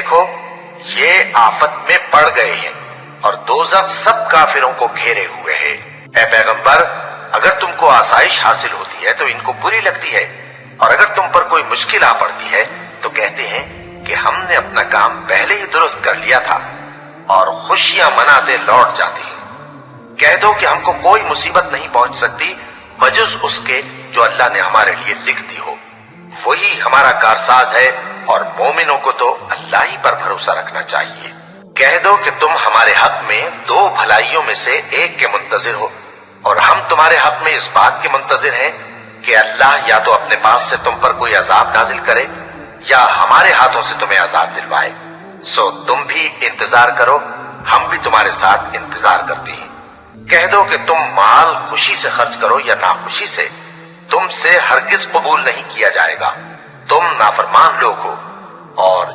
देखो ये आफत में पड़ गए हैं और दोज़ख सब काफिरों को घेरे हुए है। ए पैगंबर, अगर तुमको आसाइश हासिल होती है तो इनको बुरी लगती है, और अगर तुम पर कोई मुश्किल आ पड़ती है तो कहते हैं कि हमने अपना काम पहले ही दुरुस्त कर लिया था, और खुशियां मनाते लौट जाते हैं। कह दो कि हमको कोई मुसीबत नहीं पहुंच सकती बजुज उसके जो अल्लाह ने हमारे लिए लिख दी हो। वही हमारा कारसाज है, और मोमिनों को तो अल्लाह ही पर भरोसा रखना चाहिए। कह दो कि तुम हमारे हक में दो भलाइयों में से एक के मुंतजिर हो, और हम तुम्हारे हक में इस बात के मुंतजिर हैं कि अल्लाह या तो अपने पास से तुम पर कोई अजाब नाजिल करे या हमारे हाथों से तुम्हें अजाब दिलवाए। सो तुम भी इंतजार करो, हम भी तुम्हारे साथ इंतजार करते हैं। कह दो कि तुम माल खुशी से खर्च करो या नाखुशी से, तुमसे हरगिज कबूल नहीं किया जाएगा। तुम नाफरमान लोग हो, और